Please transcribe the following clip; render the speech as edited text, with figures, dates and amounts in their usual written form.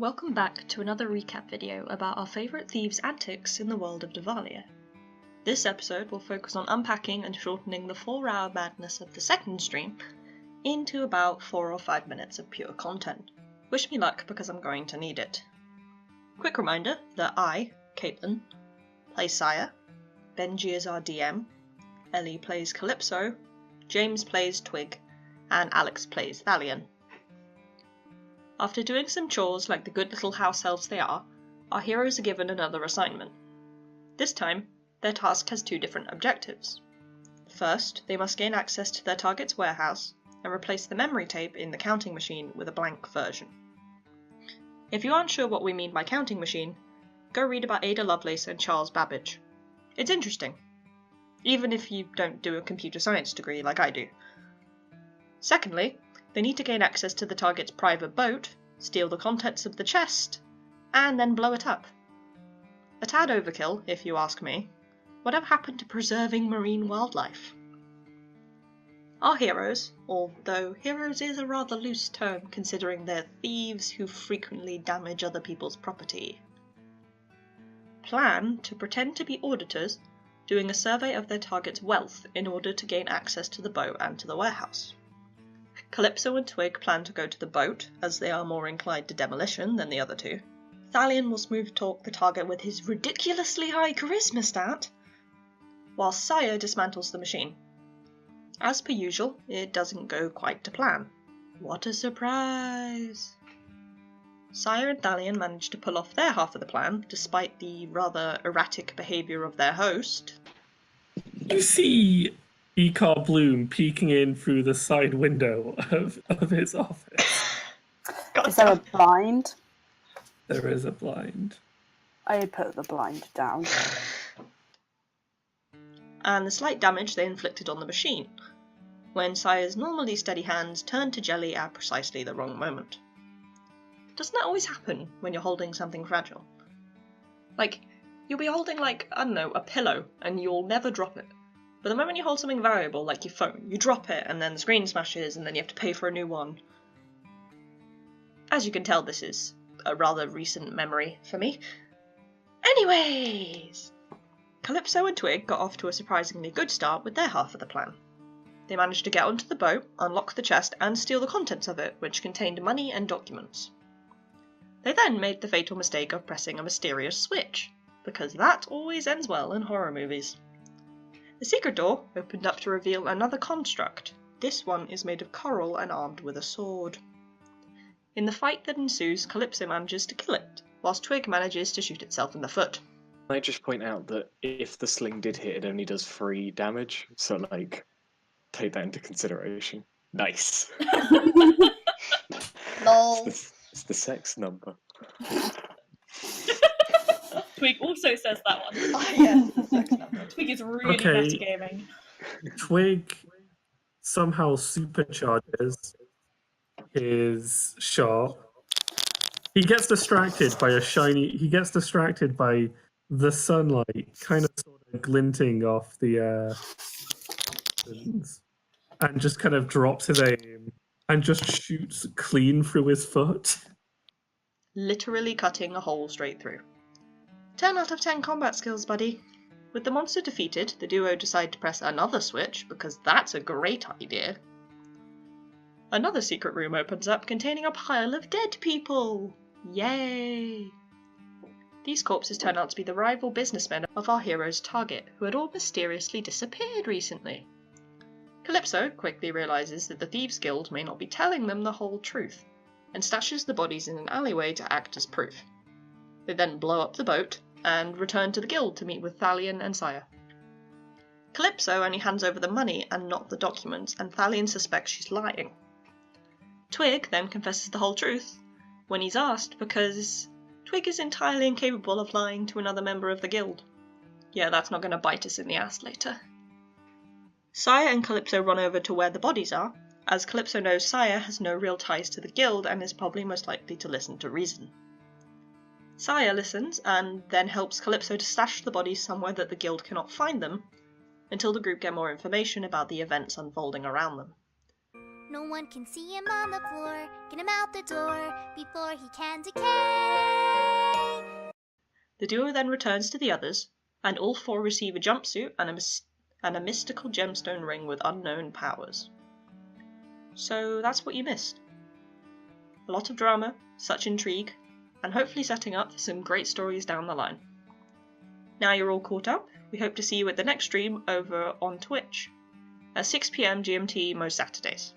Welcome back to another recap video about our favourite thieves' antics in the world of Devalia. This episode will focus on unpacking and shortening the 4-hour madness of the second stream into about 4 or 5 minutes of pure content. Wish me luck because I'm going to need it. Quick reminder that I, Caitlin, play Saya, Benji is our DM, Ellie plays Calypso, James plays Twig, and Alex plays Thalion. After doing some chores like the good little house elves they are, our heroes are given another assignment. This time, their task has 2 different objectives. First, they must gain access to their target's warehouse and replace the memory tape in the counting machine with a blank version. If you aren't sure what we mean by counting machine, go read about Ada Lovelace and Charles Babbage. It's interesting, even if you don't do a computer science degree like I do. Secondly, they need to gain access to the target's private boat, steal the contents of the chest, and then blow it up. A tad overkill, if you ask me. Whatever happened to preserving marine wildlife? Our heroes, although heroes is a rather loose term considering they're thieves who frequently damage other people's property, plan to pretend to be auditors, doing a survey of their target's wealth in order to gain access to the boat and to the warehouse. Calypso and Twig plan to go to the boat, as they are more inclined to demolition than the other 2. Thalion will smooth talk the target with his ridiculously high charisma stat, while Saya dismantles the machine. As per usual, it doesn't go quite to plan. What a surprise! Saya and Thalion manage to pull off their half of the plan, despite the rather erratic behaviour of their host. You see Ecar Bloom peeking in through the side window of his office. Is there a blind? There is a blind. I put the blind down. And the slight damage they inflicted on the machine, when Saya's normally steady hands turn to jelly at precisely the wrong moment. Doesn't that always happen when you're holding something fragile? Like, you'll be holding a pillow, and you'll never drop it. But the moment you hold something valuable, like your phone, you drop it, and then the screen smashes, and then you have to pay for a new one. As you can tell, this is a rather recent memory for me. Anyways! Calypso and Twig got off to a surprisingly good start with their half of the plan. They managed to get onto the boat, unlock the chest, and steal the contents of it, which contained money and documents. They then made the fatal mistake of pressing a mysterious switch, because that always ends well in horror movies. The secret door opened up to reveal another construct. This one is made of coral and armed with a sword. In the fight that ensues, Calypso manages to kill it, whilst Twig manages to shoot itself in the foot. Can I just point out that if the sling did hit, it only does 3 damage, so take that into consideration. Nice. Lol. It's the sex number. Twig also says that one. Oh, yes, the sex number. Twig is really Okay. metagaming. Twig somehow supercharges his shot. He gets distracted by the sunlight kind of sort of glinting off the and just kind of drops his aim and just shoots clean through his foot. Literally cutting a hole straight through. 10 out of 10 combat skills, buddy. With the monster defeated, the duo decide to press another switch, because that's a great idea. Another secret room opens up containing a pile of dead people! Yay! These corpses turn out to be the rival businessmen of our hero's target, who had all mysteriously disappeared recently. Calypso quickly realises that the Thieves' Guild may not be telling them the whole truth, and stashes the bodies in an alleyway to act as proof. They then blow up the boat, and return to the guild to meet with Thalion and Saya. Calypso only hands over the money and not the documents, and Thalion suspects she's lying. Twig then confesses the whole truth when he's asked, because Twig is entirely incapable of lying to another member of the guild. Yeah, that's not going to bite us in the ass later. Saya and Calypso run over to where the bodies are, as Calypso knows Saya has no real ties to the guild and is probably most likely to listen to reason. Saya listens and then helps Calypso to stash the bodies somewhere that the guild cannot find them, until the group get more information about the events unfolding around them. No one can see him on the floor. Get him out the door before he can decay. The duo then returns to the others, and all four receive a jumpsuit and a mystical gemstone ring with unknown powers. So that's what you missed. A lot of drama, such intrigue, and hopefully setting up for some great stories down the line. Now you're all caught up, we hope to see you at the next stream over on Twitch at 6 PM GMT most Saturdays.